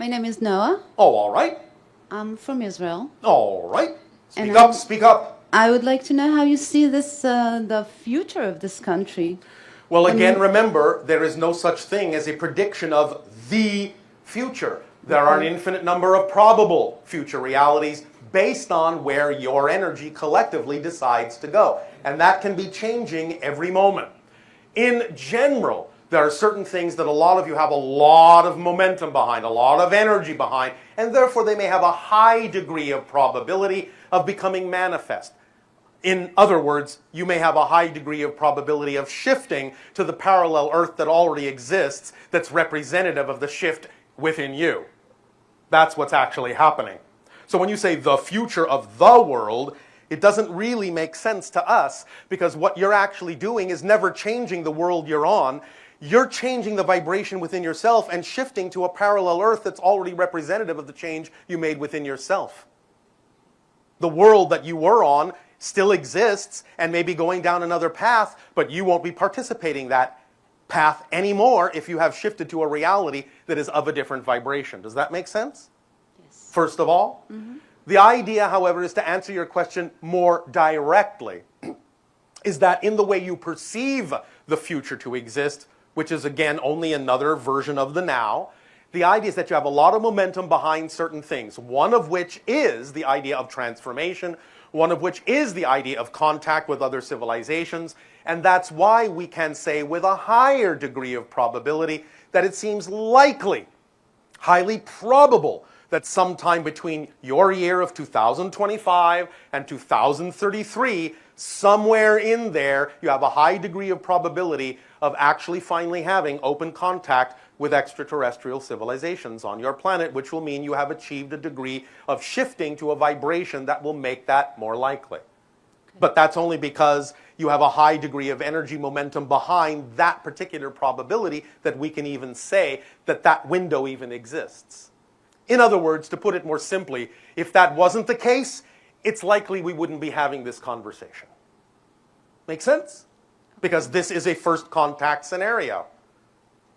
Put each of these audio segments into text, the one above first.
My name is Noah. Oh, all right. I'm from Israel. All right. Speak And up, speak up. I would like to know how you see this, the future of this country. Well, again, remember, there is no such thing as a prediction of the future. There are an infinite number of probable future realities based on where your energy collectively decides to go. And that can be changing every moment. In general, there are certain things that a lot of you have a lot of momentum behind, a lot of energy behind, and therefore they may have a high degree of probability of becoming manifest. In other words, you may have a high degree of probability of shifting to the parallel Earth that already exists that's representative of the shift within you. That's what's actually happening. So when you say the future of the world, it doesn't really make sense to us because what you're actually doing is never changing the world you're on. You're changing the vibration within yourself and shifting to a parallel Earth that's already representative of the change you made within yourself. The world that you were on still exists and may be going down another path, but you won't be participating that path anymore if you have shifted to a reality that is of a different vibration. Does that make sense? Yes. First of all, the idea, however, is to answer your question more directly, is that in the way you perceive the future to exist, which is again only another version of the now, the idea is that you have a lot of momentum behind certain things, one of which is the idea of transformation, one of which is the idea of contact with other civilizations, and that's why we can say with a higher degree of probability that it seems likely, highly probable, that sometime between your year of 2025 and 2033, somewhere in there, you have a high degree of probability of actually finally having open contact with extraterrestrial civilizations on your planet, which will mean you have achieved a degree of shifting to a vibration that will make that more likely. Okay. But that's only because you have a high degree of energy momentum behind that particular probability that we can even say that that window even exists. In other words, to put it more simply, if that wasn't the case, it's likely we wouldn't be having this conversation. Make sense? Because this is a first contact scenario.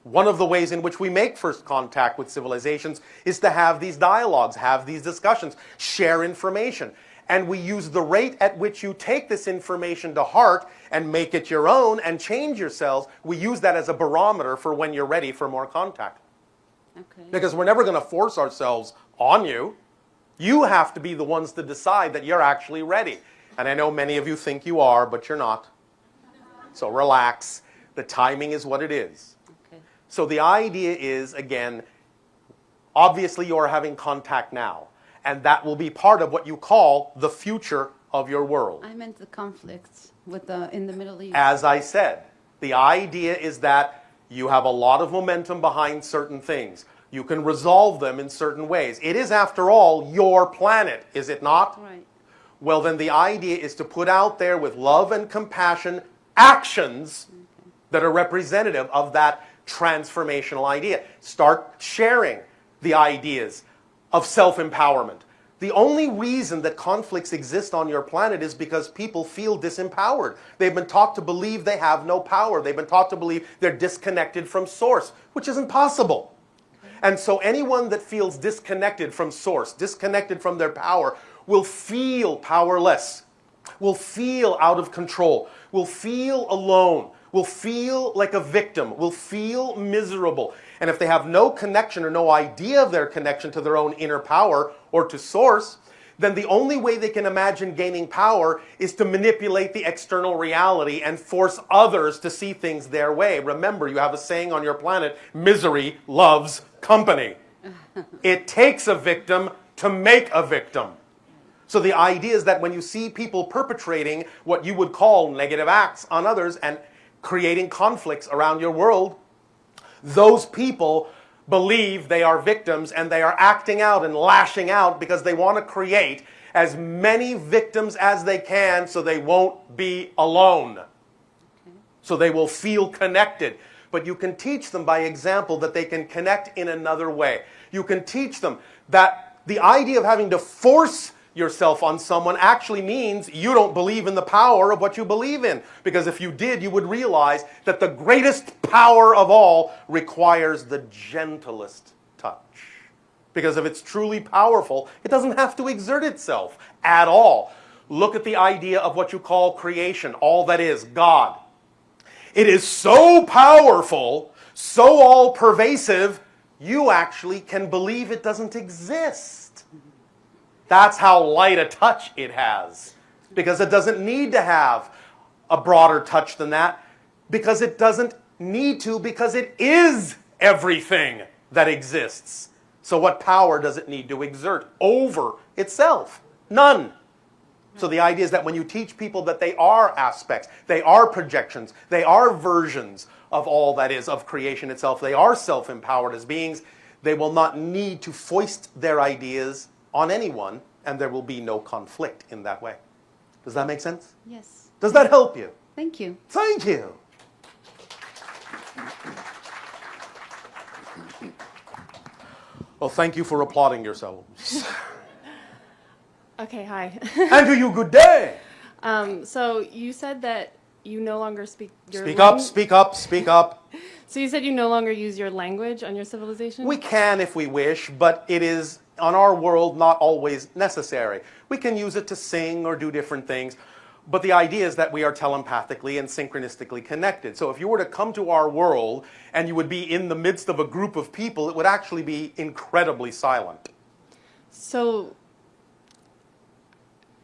One of the ways in which we make first contact with civilizations is to have these dialogues, have these discussions, share information. And we use the rate at which you take this information to heart and make it your own and change yourselves. We use that as a barometer for when you're ready for more contact. Okay. Because we're never going to force ourselves on you. You have to be the ones to decide that you're actually ready. And I know many of you think you are, but you're not. So relax. The timing is what it is. Okay. So the idea is, again, obviously you're having contact now. And that will be part of what you call the future of your world. I meant the conflicts with in the Middle East. As I said, the idea is that you have a lot of momentum behind certain things. You can resolve them in certain ways. It is, after all, your planet, is it not? Right. Well, then the idea is to put out there with love and compassion actions that are representative of that transformational idea. Start sharing the ideas of self-empowerment. The only reason that conflicts exist on your planet is because people feel disempowered. They've been taught to believe they have no power. They've been taught to believe they're disconnected from source, which isn't possible. And so anyone that feels disconnected from source, disconnected from their power, will feel powerless, will feel out of control, will feel alone, will feel like a victim, will feel miserable. And if they have no connection or no idea of their connection to their own inner power or to source, then the only way they can imagine gaining power is to manipulate the external reality and force others to see things their way. Remember, you have a saying on your planet, misery loves company. It takes a victim to make a victim. So the idea is that when you see people perpetrating what you would call negative acts on others and creating conflicts around your world, those people believe they are victims and they are acting out and lashing out because they want to create as many victims as they can so they won't be alone. Okay. So they will feel connected. But you can teach them by example that they can connect in another way. You can teach them that the idea of having to force yourself on someone actually means you don't believe in the power of what you believe in. Because if you did, you would realize that the greatest power of all requires the gentlest touch. Because if it's truly powerful, it doesn't have to exert itself at all. Look at the idea of what you call creation, all that is, God. It is so powerful, so all-pervasive, you actually can believe it doesn't exist. That's how light a touch it has. Because it doesn't need to have a broader touch than that. Because it doesn't need to, because it is everything that exists. So what power does it need to exert over itself? None. So the idea is that when you teach people that they are aspects, they are projections, they are versions of all that is, of creation itself, they are self-empowered as beings, they will not need to foist their ideas on anyone, and there will be no conflict in that way. Does that make sense? Yes. Does that help you? Thank you. Thank you. Well, thank you for applauding yourselves. Okay, hi. And to you, good day. So you said that you no longer speak your Speak up, speak up, speak up. So you said you no longer use your language on your civilization? We can if we wish, but it is, on our world, not always necessary. We can use it to sing or do different things, but the idea is that we are telepathically and synchronistically connected. So if you were to come to our world and you would be in the midst of a group of people, it would actually be incredibly silent. So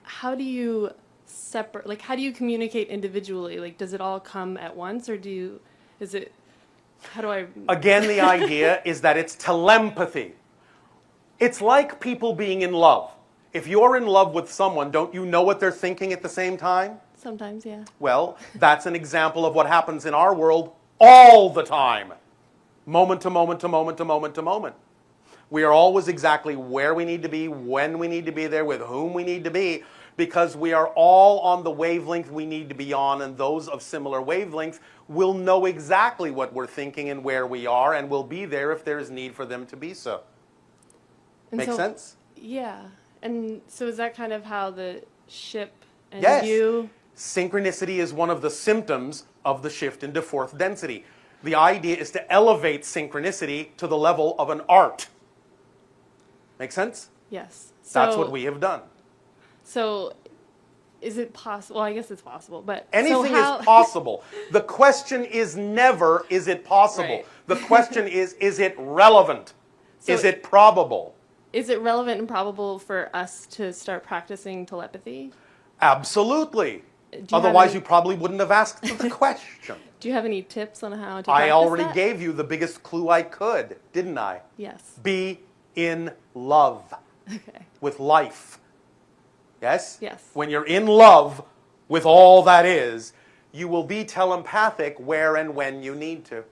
how do you separate, like how do you communicate individually? Like does it all come at once, or how do I... Again, the idea is that it's telepathy. It's like people being in love. If you're in love with someone, don't you know what they're thinking at the same time? Sometimes, yeah. Well, that's an example of what happens in our world all the time. Moment to moment to moment to moment to moment. We are always exactly where we need to be, when we need to be there, with whom we need to be, because we are all on the wavelength we need to be on, and those of similar wavelengths will know exactly what we're thinking and where we are, and will be there if there is need for them to be so. Make sense? Yeah. And so is that kind of how the ship and Yes. you... Synchronicity is one of the symptoms of the shift into fourth density. The idea is to elevate synchronicity to the level of an art. Make sense? Yes. That's what we have done. So is it possible? Well, I guess it's possible, but... Anything is possible. The question is never, is it possible? Right. The question is it relevant? So is it probable? Is it relevant and probable for us to start practicing telepathy? Absolutely. You Otherwise, you probably wouldn't have asked the question. Do you have any tips on how to I practice already that? gave you the biggest clue I could, didn't I? Yes. Be in love Okay. with life. Yes? Yes. When you're in love with all that is, you will be telepathic where and when you need to.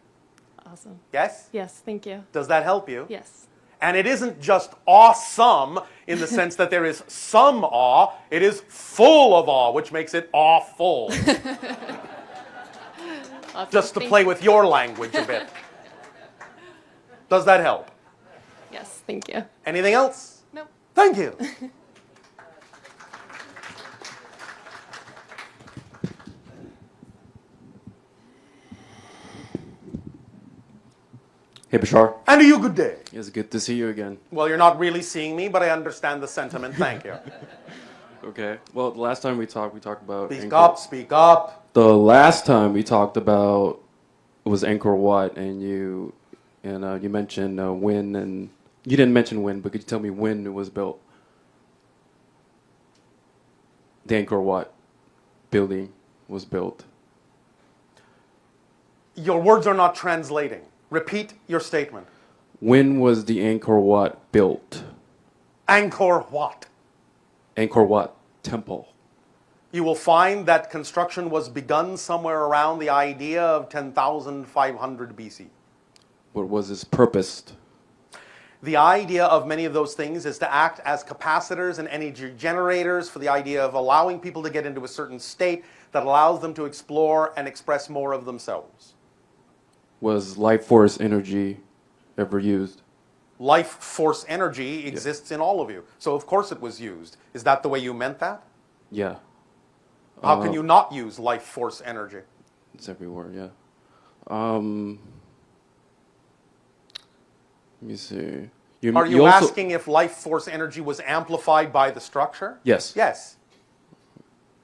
Awesome. Yes? Yes, thank you. Does that help you? Yes. And it isn't just awesome in the sense that there is some awe. It is full of awe, which makes it awful. Awesome. Just to play with your language a bit. Does that help? Yes, thank you. Anything else? Nope. Thank you. Hey, Bashar. And to you, good day. It's good to see you again. Well, you're not really seeing me, but I understand the sentiment. Thank you. Okay. Well, the last time we talked about... Speak up, speak up. The last time we talked about was Angkor Wat, and you mentioned when, and you didn't mention when, but could you tell me when it was built? The Angkor Wat building was built. Your words are not translating. Repeat your statement. When was the Angkor Wat built? Angkor Wat. Angkor Wat Temple. You will find that construction was begun somewhere around the idea of 10,500 BC. What was its purpose? The idea of many of those things is to act as capacitors and energy generators for the idea of allowing people to get into a certain state that allows them to explore and express more of themselves. Was life force energy ever used? Life force energy exists in all of you. So of course it was used. Is that the way you meant that? Yeah. How can you not use life force energy? It's everywhere, yeah. Let me see. Are you asking if life force energy was amplified by the structure? Yes. Yes.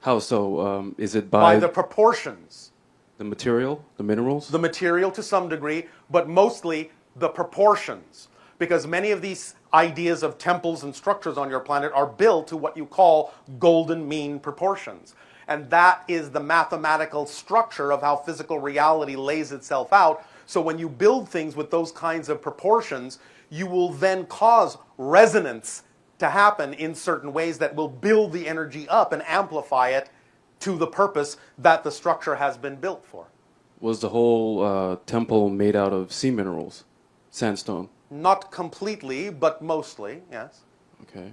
How so? Is it By the proportions. the material, the minerals? The material to some degree, but mostly the proportions. Because many of these ideas of temples and structures on your planet are built to what you call golden mean proportions. And that is the mathematical structure of how physical reality lays itself out. So when you build things with those kinds of proportions, you will then cause resonance to happen in certain ways that will build the energy up and amplify it to the purpose that the structure has been built for. Was the whole temple made out of sea minerals, sandstone? Not completely, but mostly, yes. Okay.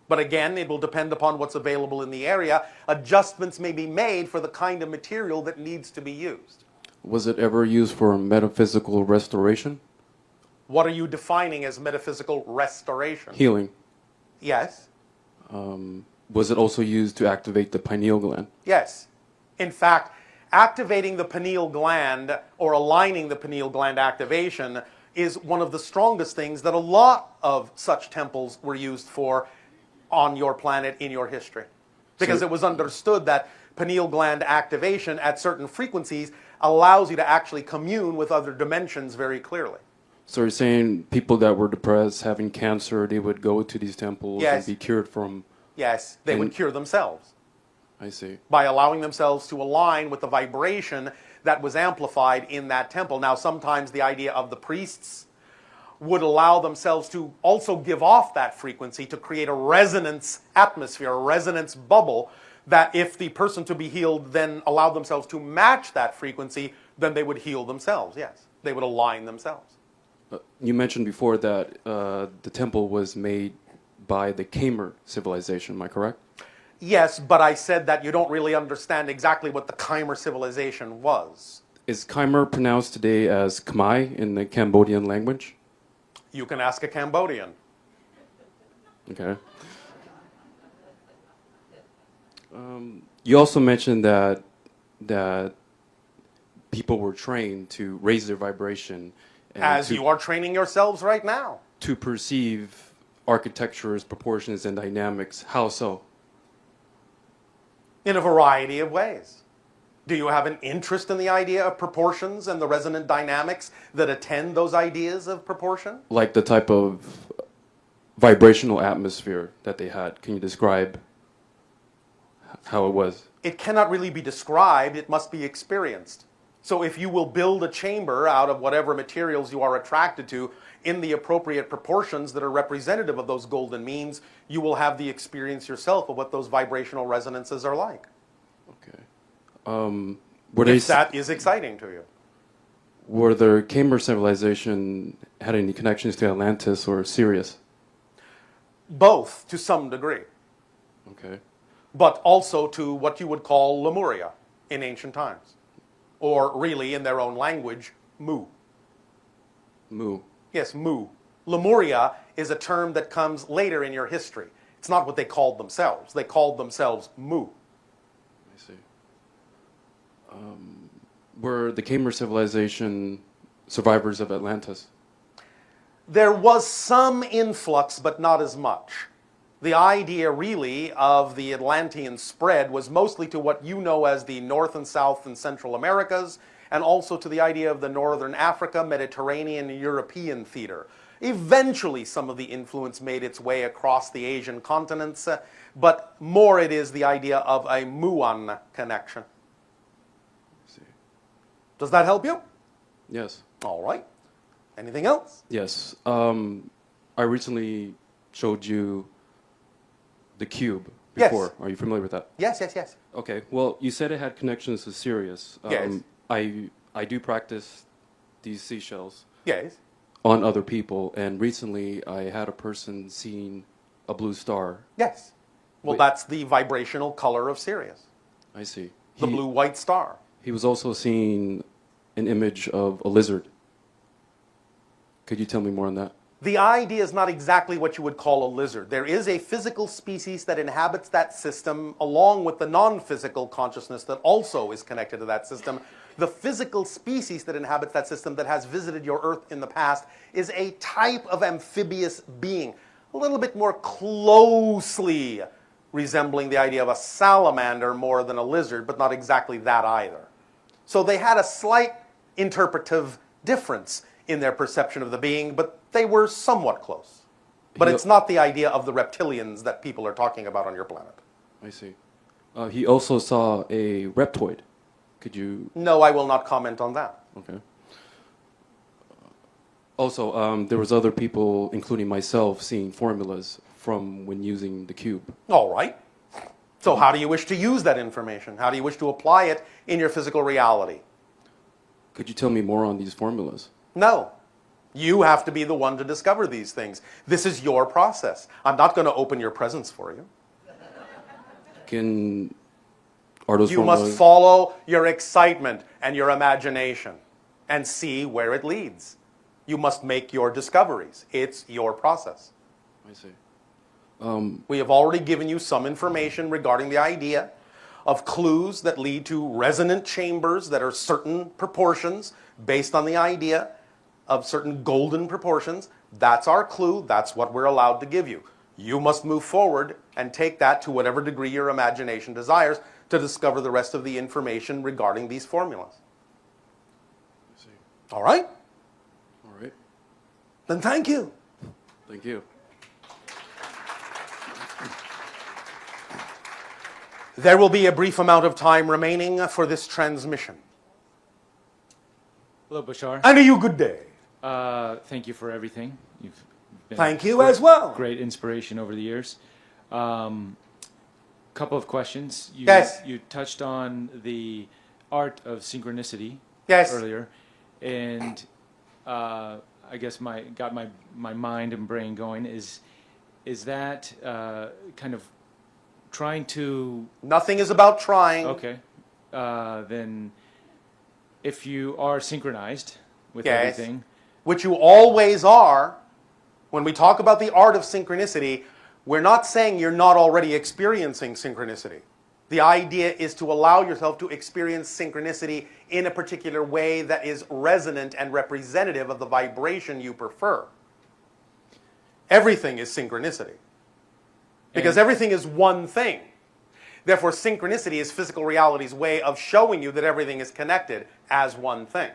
But again, it will depend upon what's available in the area. Adjustments may be made for the kind of material that needs to be used. Was it ever used for metaphysical restoration? What are you defining as metaphysical restoration? Healing. Yes. Was it also used to activate the pineal gland? Yes. In fact, activating the pineal gland or aligning the pineal gland activation is one of the strongest things that a lot of such temples were used for on your planet in your history. Because it was understood that pineal gland activation at certain frequencies allows you to actually commune with other dimensions very clearly. So you're saying people that were depressed, having cancer, they would go to these temples Yes. and be cured from... Yes, they would cure themselves I see. by allowing themselves to align with the vibration that was amplified in that temple. Now, sometimes the idea of the priests would allow themselves to also give off that frequency to create a resonance atmosphere, a resonance bubble, that if the person to be healed then allowed themselves to match that frequency, then they would heal themselves, yes. They would align themselves. You mentioned before that the temple was made by the Khmer civilization, am I correct? Yes, but I said that you don't really understand exactly what the Khmer civilization was. Is Khmer pronounced today as Khmer in the Cambodian language? You can ask a Cambodian. Okay. You also mentioned that people were trained to raise their vibration. And As you are training yourselves right now. to perceive architecture's proportions and dynamics. How so? In a variety of ways. Do you have an interest in the idea of proportions and the resonant dynamics that attend those ideas of proportion? Like the type of vibrational atmosphere that they had. Can you describe how it was? It cannot really be described, it must be experienced. So if you will build a chamber out of whatever materials you are attracted to in the appropriate proportions that are representative of those golden means, you will have the experience yourself of what those vibrational resonances are like. Okay. Were they If that is exciting to you. were the Khmer civilization had any connections to Atlantis or Sirius? Both, to some degree. Okay. But also to what you would call Lemuria in ancient times. Or really, in their own language, Mu. Mu. Yes, Mu. Lemuria is a term that comes later in your history. It's not what they called themselves. They called themselves Mu. I see. Were the Khmer civilization survivors of Atlantis? There was some influx, but not as much. The idea, really, of the Atlantean spread was mostly to what you know as the North and South and Central Americas, and also to the idea of the Northern Africa, Mediterranean, and European theater. Eventually, some of the influence made its way across the Asian continents, but more it is the idea of a Muon connection. I see. Does that help you? Yes. All right. Anything else? Yes. I recently showed you the cube Yes. before. Are you familiar with that? Yes, yes, yes. Okay. Well, you said it had connections to Sirius. Yes. I do practice these seashells Yes. on other people, and recently I had a person seeing a blue star. Yes. Well, Wait. that's the vibrational color of Sirius, I see. the blue-white star. He was also seeing an image of a lizard. Could you tell me more on that? The idea is not exactly what you would call a lizard. There is a physical species that inhabits that system along with the non-physical consciousness that also is connected to that system. the physical species that inhabits that system that has visited your Earth in the past is a type of amphibious being, a little bit more closely resembling the idea of a salamander more than a lizard, but not exactly that either. So they had a slight interpretive difference in their perception of the being, but they were somewhat close. But it's not the idea of the reptilians that people are talking about on your planet. I see. He also saw a reptoid. Could you? No, I will not comment on that. Okay. Also, there was other people, including myself, seeing formulas from when using the cube. All right. So how do you wish to use that information? How do you wish to apply it in your physical reality? Could you tell me more on these formulas? No. You have to be the one to discover these things. This is your process. I'm not going to open your presents for you. Are those You formulas? must follow your excitement and your imagination and see where it leads. You must make your discoveries. It's your process. I see. We have already given you some information regarding the idea of clues that lead to resonant chambers that are certain proportions based on the idea of certain golden proportions. That's our clue. That's what we're allowed to give you. You must move forward and take that to whatever degree your imagination desires to discover the rest of the information regarding these formulas. I see. All right? All right. Then thank you. Thank you. There will be a brief amount of time remaining for this transmission. Hello, Bashar. And a you good day. Thank you for everything. You've been Thank you as well. Great inspiration over the years. Couple of questions. Yes. You touched on the art of synchronicity Yes. earlier, and I guess got my mind and brain going. Is that kind of trying to? Nothing is about trying. Okay. Then, if you are synchronized with Yes. everything. Which you always are, when we talk about the art of synchronicity, we're not saying you're not already experiencing synchronicity. The idea is to allow yourself to experience synchronicity in a particular way that is resonant and representative of the vibration you prefer. Everything is synchronicity. Because everything is one thing. Therefore, synchronicity is physical reality's way of showing you that everything is connected as one thing.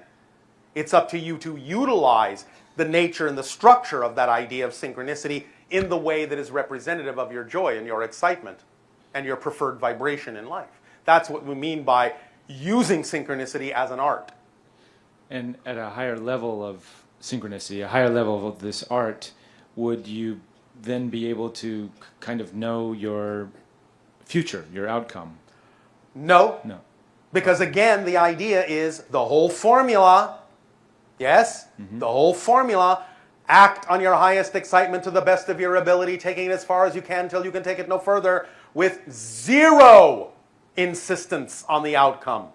It's up to you to utilize the nature and the structure of that idea of synchronicity in the way that is representative of your joy and your excitement and your preferred vibration in life. That's what we mean by using synchronicity as an art. And at a higher level of synchronicity, a higher level of this art, would you then be able to kind of know your future, your outcome? No. No. Because again, the idea is the whole formula, yes, the whole formula, act on your highest excitement to the best of your ability, taking it as far as you can till you can take it no further, with zero insistence on the outcome.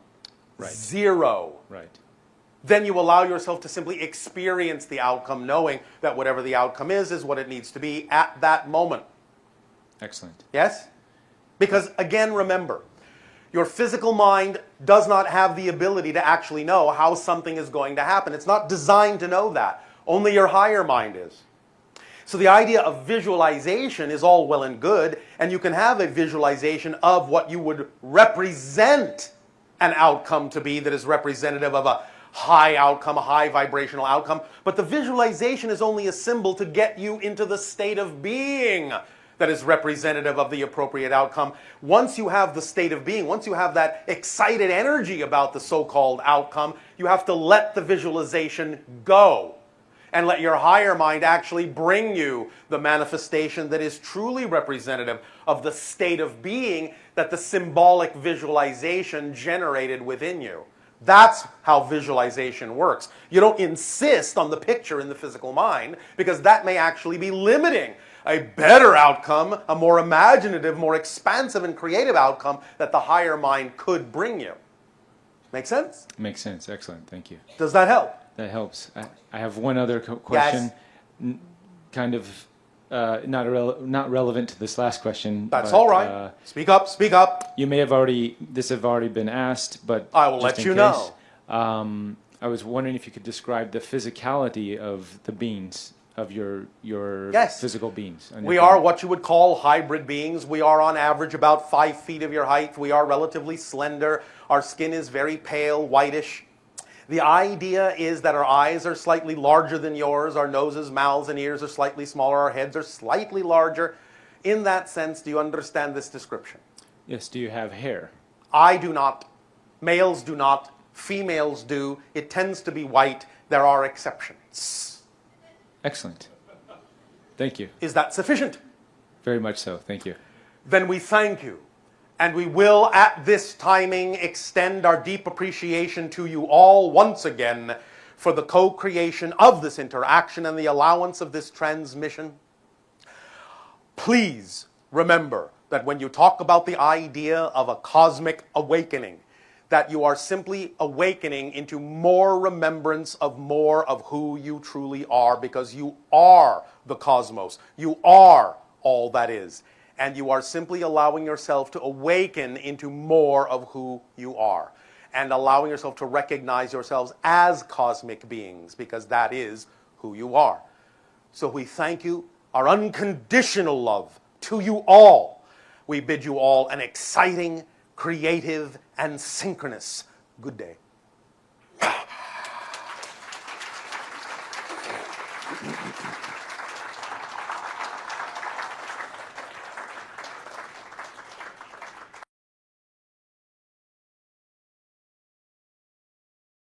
Right. Zero. Right. Then you allow yourself to simply experience the outcome, knowing that whatever the outcome is what it needs to be at that moment. Excellent. Yes? Because again, remember, your physical mind does not have the ability to actually know how something is going to happen. It's not designed to know that. Only your higher mind is. So the idea of visualization is all well and good, and you can have a visualization of what you would represent an outcome to be that is representative of a high outcome, a high vibrational outcome. But the visualization is only a symbol to get you into the state of being that is representative of the appropriate outcome. Once you have the state of being, once you have that excited energy about the so-called outcome, you have to let the visualization go and let your higher mind actually bring you the manifestation that is truly representative of the state of being that the symbolic visualization generated within you. That's how visualization works. You don't insist on the picture in the physical mind, because that may actually be limiting a better outcome, a more imaginative, more expansive and creative outcome that the higher mind could bring you. Make sense? Makes sense. Excellent. Thank you. Does that help? That helps. I have one other question, Yes. kind of not relevant to this last question. That's but, all right. Speak up, speak up. You may have already been asked, but I will just let in you case, know. I was wondering if you could describe the physicality of the beings, of your Yes. physical beings. on your We planet. are what you would call hybrid beings. We are on average about 5 feet of your height. We are relatively slender. Our skin is very pale, whitish. The idea is that our eyes are slightly larger than yours. Our noses, mouths, and ears are slightly smaller. Our heads are slightly larger. In that sense, do you understand this description? Yes. Do you have hair? I do not. Males do not. Females do. It tends to be white. There are exceptions. Excellent. Thank you. Is that sufficient? Very much so. Thank you. Then we thank you. And we will, at this timing, extend our deep appreciation to you all once again for the co-creation of this interaction and the allowance of this transmission. Please remember that when you talk about the idea of a cosmic awakening, that you are simply awakening into more remembrance of more of who you truly are, because you are the cosmos. You are all that is. And you are simply allowing yourself to awaken into more of who you are, and allowing yourself to recognize yourselves as cosmic beings, because that is who you are. So we thank you, our unconditional love to you all. We bid you all an exciting, creative, and synchronous good day.